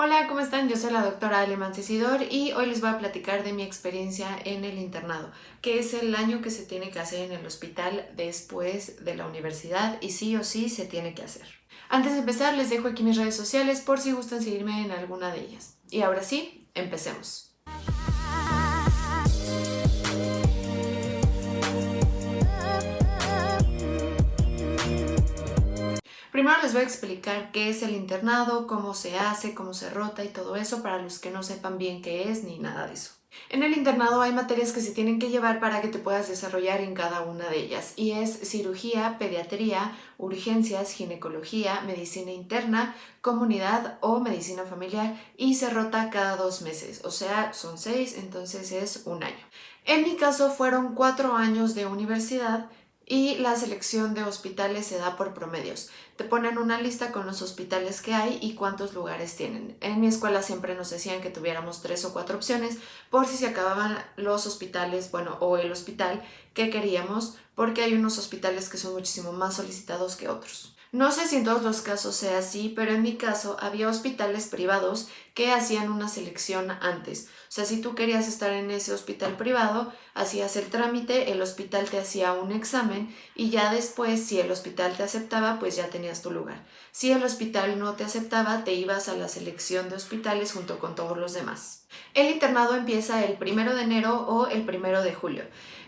Hola, ¿cómo están? Yo soy la doctora Ale Mancisidor y hoy les voy a platicar de mi experiencia en el internado, que es el año que se tiene que hacer en el hospital después de la universidad y sí o sí se tiene que hacer. Antes de empezar, les dejo aquí mis redes sociales por si gustan seguirme en alguna de ellas. Y ahora sí, empecemos. Primero les voy a explicar qué es el internado, cómo se hace, cómo se rota y todo eso para los que no sepan bien qué es ni nada de eso. En el internado hay materias que se tienen que llevar para que te puedas desarrollar en cada una de ellas y es cirugía, pediatría, urgencias, ginecología, medicina interna, comunidad o medicina familiar y se rota cada 2 meses, o sea, son 6, entonces es un año. En mi caso fueron 4 años de universidad y la selección de hospitales se da por promedios. Te ponen una lista con los hospitales que hay y cuántos lugares tienen. En mi escuela siempre nos decían que tuviéramos 3 o 4 opciones por si se acababan los hospitales, bueno, o el hospital que queríamos, porque hay unos hospitales que son muchísimo más solicitados que otros. No sé si en todos los casos sea así, pero en mi caso había hospitales privados que hacían una selección antes. O sea, si tú querías estar en ese hospital privado, hacías el trámite, el hospital te hacía un examen y ya después, si el hospital te aceptaba, pues ya tenías tu lugar. Si el hospital no te aceptaba, te ibas a la selección de hospitales junto con todos los demás. El internado empieza el 1 de enero o el 1 de julio.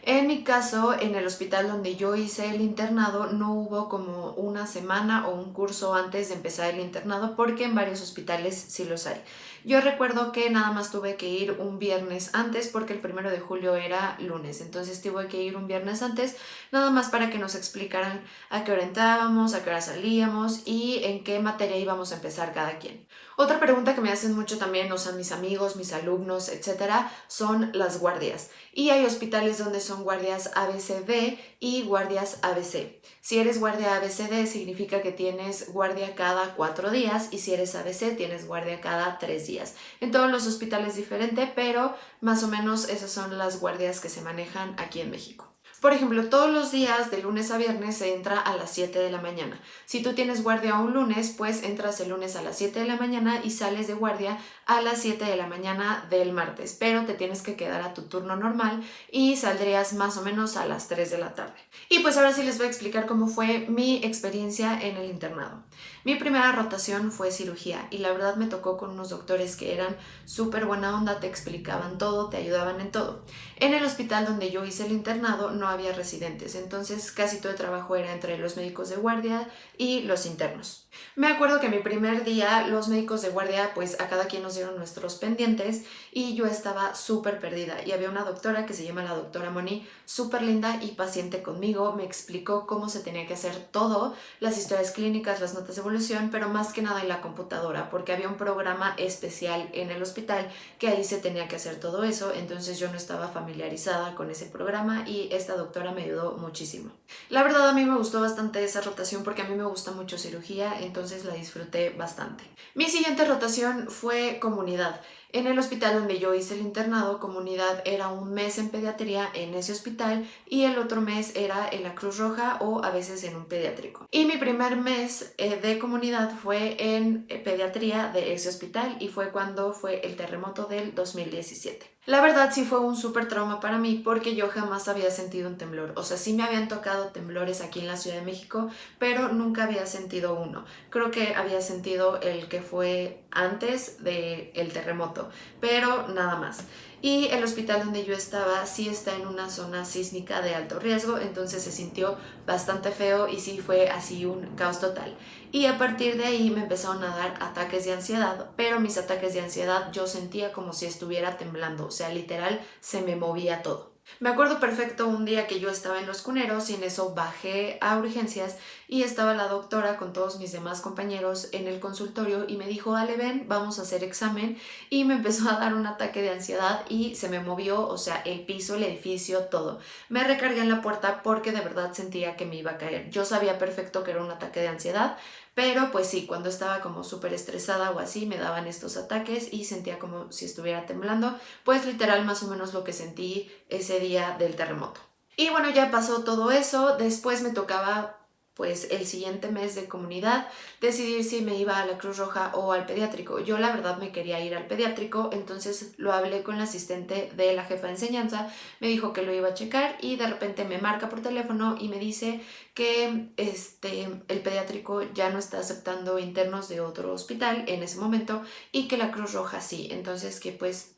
En mi caso, en el hospital donde yo hice el internado, no hubo como una semana o un curso antes de empezar el internado, porque en varios hospitales sí los hay. Yo recuerdo que nada más tuve que ir un viernes antes porque el 1 de julio era lunes, entonces tuve que ir un viernes antes nada más para que nos explicaran a qué hora entrábamos, a qué hora salíamos y en qué materia íbamos a empezar cada quien. Otra pregunta que me hacen mucho también, o sea, mis amigos, mis alumnos, etcétera, son las guardias. Y hay hospitales donde son guardias ABCD y guardias ABC. Si eres guardia ABCD significa que tienes guardia cada 4 días y si eres ABC tienes guardia cada 3 días. En todos los hospitales diferente, pero más o menos esas son las guardias que se manejan aquí en México. Por ejemplo, todos los días de lunes a viernes se entra a las 7 de la mañana. Si tú tienes guardia un lunes, pues entras el lunes a las 7 de la mañana y sales de guardia a las 7 de la mañana del martes, pero te tienes que quedar a tu turno normal y saldrías más o menos a las 3 de la tarde. Y pues ahora sí les voy a explicar cómo fue mi experiencia en el internado. Mi primera rotación fue cirugía y la verdad me tocó con unos doctores que eran súper buena onda, te explicaban todo, te ayudaban en todo. En el hospital donde yo hice el internado no había residentes, entonces casi todo el trabajo era entre los médicos de guardia y los internos. Me acuerdo que mi primer día los médicos de guardia pues a cada quien nos dieron nuestros pendientes y yo estaba súper perdida y había una doctora que se llama la doctora Moni, súper linda y paciente conmigo, me explicó cómo se tenía que hacer todo, las historias clínicas, las notas de evolución, pero más que nada en la computadora porque había un programa especial en el hospital que ahí se tenía que hacer todo eso, entonces yo no estaba familiarizada con ese programa y esta doctora me ayudó muchísimo. La verdad a mí me gustó bastante esa rotación porque a mí me gusta mucho cirugía, entonces la disfruté bastante. Mi siguiente rotación fue comunidad. En el hospital donde yo hice el internado, comunidad era un mes en pediatría en ese hospital y el otro mes era en la Cruz Roja o a veces en un pediátrico. Y mi primer mes de comunidad fue en pediatría de ese hospital y fue cuando fue el terremoto del 2017. La verdad sí fue un súper trauma para mí porque yo jamás había sentido un temblor. O sea, sí me habían tocado temblores aquí en la Ciudad de México, pero nunca había sentido uno. Creo que había sentido el que fue antes del terremoto, pero nada más. Y el hospital donde yo estaba sí está en una zona sísmica de alto riesgo, entonces se sintió bastante feo y sí fue así un caos total. Y a partir de ahí me empezaron a dar ataques de ansiedad, pero mis ataques de ansiedad yo sentía como si estuviera temblando, o sea, literal se me movía todo. Me acuerdo perfecto un día que yo estaba en Los Cuneros y en eso bajé a urgencias y estaba la doctora con todos mis demás compañeros en el consultorio y me dijo, Ale, ven, vamos a hacer examen y me empezó a dar un ataque de ansiedad y se me movió, o sea, el piso, el edificio, todo. Me recargué en la puerta porque de verdad sentía que me iba a caer. Yo sabía perfecto que era un ataque de ansiedad, pero pues sí, cuando estaba como súper estresada o así me daban estos ataques y sentía como si estuviera temblando, pues literal más o menos lo que sentí ese día del terremoto. Y bueno, ya pasó todo eso, después me tocaba pues el siguiente mes de comunidad decidir si me iba a la Cruz Roja o al pediátrico. Yo la verdad me quería ir al pediátrico, entonces lo hablé con la asistente de la jefa de enseñanza, me dijo que lo iba a checar y de repente me marca por teléfono y me dice que el pediátrico ya no está aceptando internos de otro hospital en ese momento y que la Cruz Roja sí, entonces que pues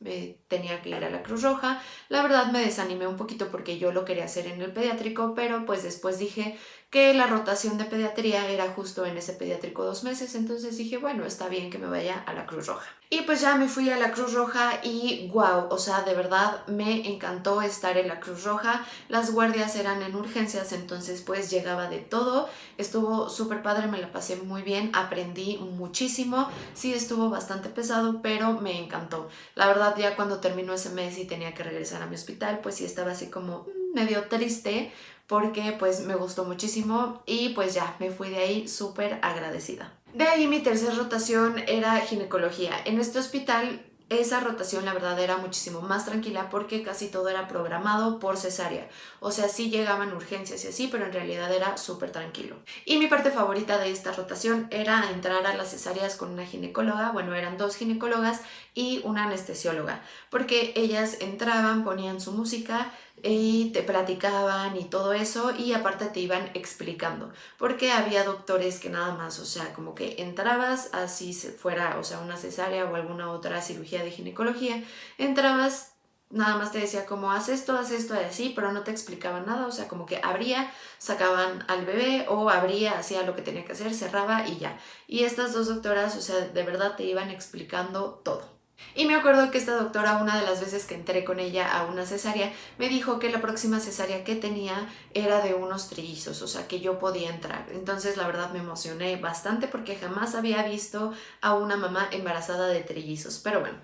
tenía que ir a la Cruz Roja. La verdad me desanimé un poquito porque yo lo quería hacer en el pediátrico, pero pues después dije que la rotación de pediatría era justo en ese pediátrico 2 meses, entonces dije, bueno, está bien que me vaya a la Cruz Roja. Y pues ya me fui a la Cruz Roja y wow, o sea, de verdad me encantó estar en la Cruz Roja. Las guardias eran en urgencias, entonces pues llegaba de todo. Estuvo súper padre, me la pasé muy bien, aprendí muchísimo. Sí, estuvo bastante pesado, pero me encantó. La verdad, ya cuando terminó ese mes y tenía que regresar a mi hospital, pues sí estaba así como medio triste, porque pues me gustó muchísimo y pues ya me fui de ahí súper agradecida. De ahí mi tercera rotación era ginecología. En este hospital esa rotación la verdad era muchísimo más tranquila porque casi todo era programado por cesárea. O sea, sí llegaban urgencias y así, pero en realidad era súper tranquilo. Y mi parte favorita de esta rotación era entrar a las cesáreas con una ginecóloga. Bueno, eran 2 ginecólogas y una anestesióloga, porque ellas entraban, ponían su música y te platicaban y todo eso, y aparte te iban explicando, porque había doctores que nada más, o sea, como que entrabas así fuera, o sea, una cesárea o alguna otra cirugía de ginecología, entrabas, nada más te decía como haz esto y así, pero no te explicaban nada, o sea, como que abría, sacaban al bebé o abría, hacía lo que tenía que hacer, cerraba y ya. Y estas dos doctoras, o sea, de verdad te iban explicando todo. Y me acuerdo que esta doctora, una de las veces que entré con ella a una cesárea, me dijo que la próxima cesárea que tenía era de unos trillizos, o sea que yo podía entrar. Entonces la verdad me emocioné bastante porque jamás había visto a una mamá embarazada de trillizos. Pero bueno,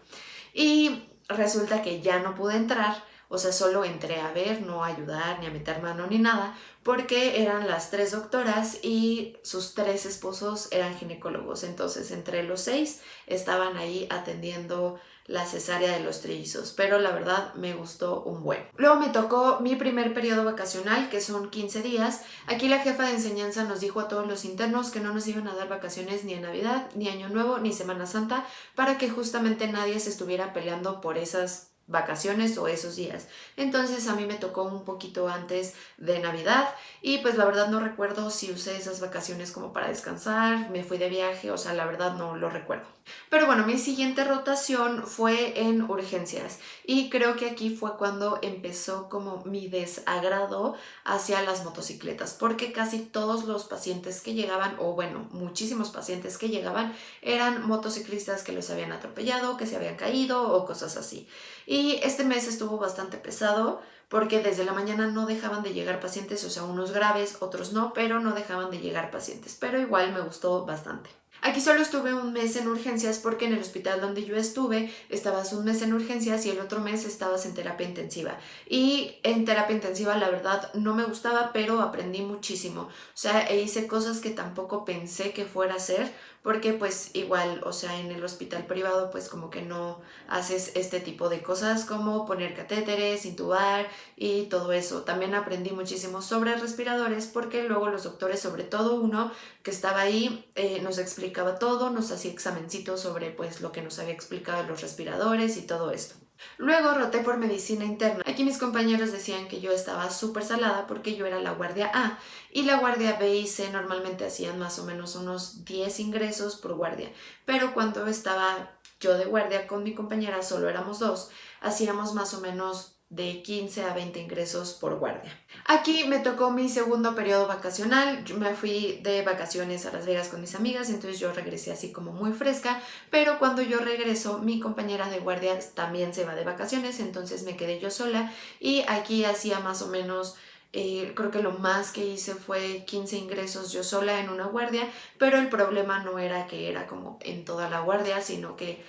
y resulta que ya no pude entrar, o sea, solo entré a ver, no a ayudar, ni a meter mano, ni nada, porque eran las 3 doctoras y sus 3 esposos eran ginecólogos. Entonces, entre los 6 estaban ahí atendiendo la cesárea de los trillizos, pero la verdad me gustó un buen. Luego me tocó mi primer periodo vacacional, que son 15 días. Aquí la jefa de enseñanza nos dijo a todos los internos que no nos iban a dar vacaciones ni en Navidad, ni Año Nuevo, ni Semana Santa, para que justamente nadie se estuviera peleando por esas vacaciones o esos días. Entonces a mí me tocó un poquito antes de Navidad y pues la verdad no recuerdo si usé esas vacaciones como para descansar, me fui de viaje, o sea, la verdad no lo recuerdo. Pero bueno, mi siguiente rotación fue en urgencias y creo que aquí fue cuando empezó como mi desagrado hacia las motocicletas, porque casi todos los pacientes que llegaban, o bueno, muchísimos pacientes que llegaban, eran motociclistas que los habían atropellado, que se habían caído o cosas así. Y este mes estuvo bastante pesado porque desde la mañana no dejaban de llegar pacientes, o sea, unos graves, otros no, pero no dejaban de llegar pacientes, pero igual me gustó bastante. Aquí solo estuve un mes en urgencias porque en el hospital donde yo estuve estabas un mes en urgencias y el otro mes estabas en terapia intensiva. Y en terapia intensiva la verdad no me gustaba, pero aprendí muchísimo. O sea, hice cosas que tampoco pensé que fuera a hacer porque pues igual, o sea, en el hospital privado pues como que no haces este tipo de cosas como poner catéteres, intubar y todo eso. También aprendí muchísimo sobre respiradores porque luego los doctores, sobre todo uno que estaba ahí, nos explicaba todo, nos hacía examencitos sobre pues lo que nos había explicado los respiradores y todo esto. Luego roté por medicina interna. Aquí mis compañeros decían que yo estaba súper salada porque yo era la guardia A y la guardia B y C normalmente hacían más o menos unos 10 ingresos por guardia, pero cuando estaba yo de guardia con mi compañera, solo éramos 2, hacíamos más o menos de 15 a 20 ingresos por guardia. Aquí me tocó mi segundo periodo vacacional. Yo me fui de vacaciones a Las Vegas con mis amigas, entonces yo regresé así como muy fresca, pero cuando yo regreso mi compañera de guardia también se va de vacaciones, entonces me quedé yo sola y aquí hacía más o menos creo que lo más que hice fue 15 ingresos yo sola en una guardia, pero el problema no era que era como en toda la guardia, sino que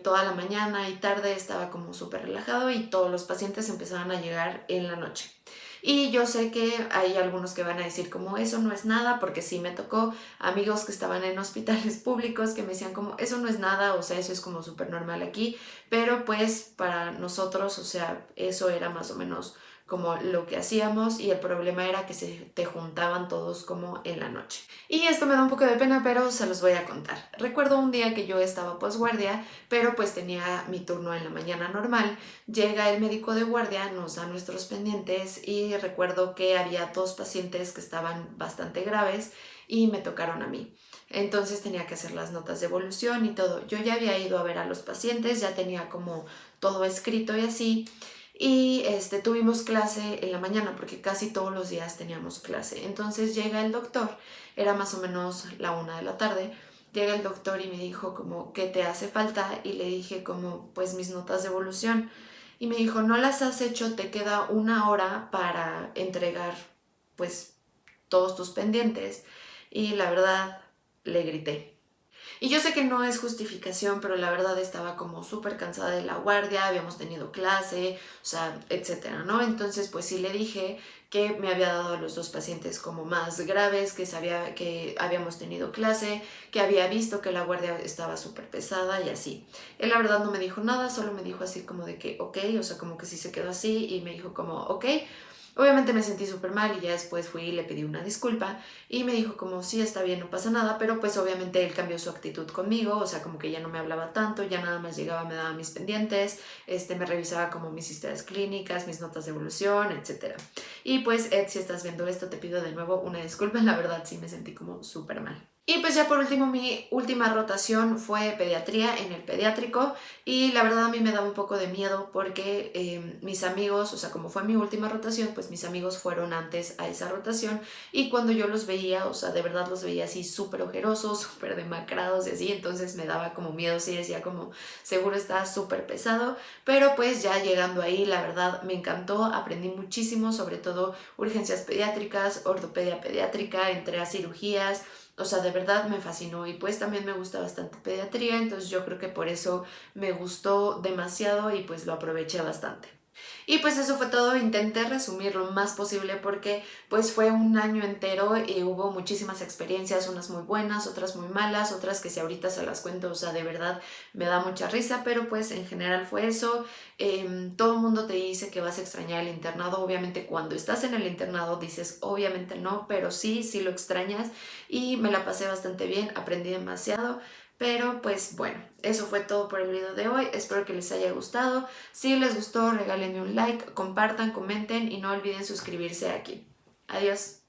toda la mañana y tarde estaba como súper relajado y todos los pacientes empezaban a llegar en la noche. Y yo sé que hay algunos que van a decir como eso no es nada, porque sí me tocó amigos que estaban en hospitales públicos que me decían como eso no es nada, o sea, eso es como súper normal aquí, pero pues para nosotros, o sea, eso era más o menos como lo que hacíamos, y el problema era que se te juntaban todos como en la noche. Y esto me da un poco de pena, pero se los voy a contar. Recuerdo un día que yo estaba posguardia, pero pues tenía mi turno en la mañana normal. Llega el médico de guardia, nos da nuestros pendientes y recuerdo que había 2 pacientes que estaban bastante graves y me tocaron a mí. Entonces tenía que hacer las notas de evolución y todo. Yo ya había ido a ver a los pacientes, ya tenía como todo escrito y así. Y tuvimos clase en la mañana porque casi todos los días teníamos clase. Entonces llega el doctor, era más o menos la 1 de la tarde. Llega el doctor y me dijo como, ¿qué te hace falta? Y le dije como, pues mis notas de evolución. Y me dijo, no las has hecho, te queda 1 hora para entregar pues todos tus pendientes. Y la verdad, le grité. Y yo sé que no es justificación, pero la verdad estaba como súper cansada de la guardia, habíamos tenido clase, o sea, etcétera, ¿no? Entonces, pues sí le dije que me había dado a los 2 pacientes como más graves, que sabía que habíamos tenido clase, que había visto que la guardia estaba súper pesada y así. Él la verdad no me dijo nada, solo me dijo así como de que ok, o sea, como que sí se quedó así y me dijo como ok. Obviamente me sentí súper mal y ya después fui y le pedí una disculpa y me dijo como sí, está bien, no pasa nada, pero pues obviamente él cambió su actitud conmigo, o sea, como que ya no me hablaba tanto, ya nada más llegaba, me daba mis pendientes, me revisaba como mis historias clínicas, mis notas de evolución, etcétera. Y pues Ed, si estás viendo esto, te pido de nuevo una disculpa, la verdad sí me sentí como súper mal. Y pues ya por último, mi última rotación fue pediatría en el pediátrico y la verdad a mí me daba un poco de miedo porque mis amigos, o sea, como fue mi última rotación, pues mis amigos fueron antes a esa rotación y cuando yo los veía, o sea, de verdad los veía así súper ojerosos, súper demacrados y así, entonces me daba como miedo, sí decía como seguro está súper pesado, pero pues ya llegando ahí, la verdad me encantó, aprendí muchísimo, sobre todo urgencias pediátricas, ortopedia pediátrica, entré a cirugías. O sea, de verdad me fascinó y pues también me gusta bastante pediatría, entonces yo creo que por eso me gustó demasiado y pues lo aproveché bastante. Y pues eso fue todo, intenté resumir lo más posible porque pues fue un año entero y hubo muchísimas experiencias, unas muy buenas, otras muy malas, otras que si ahorita se las cuento, o sea, de verdad me da mucha risa, pero pues en general fue eso. Todo el mundo te dice que vas a extrañar el internado, obviamente cuando estás en el internado dices obviamente no, pero sí, sí lo extrañas y me la pasé bastante bien, aprendí demasiado. Pero pues bueno, eso fue todo por el video de hoy, espero que les haya gustado. Si les gustó, regálenme un like, compartan, comenten y no olviden suscribirse aquí. Adiós.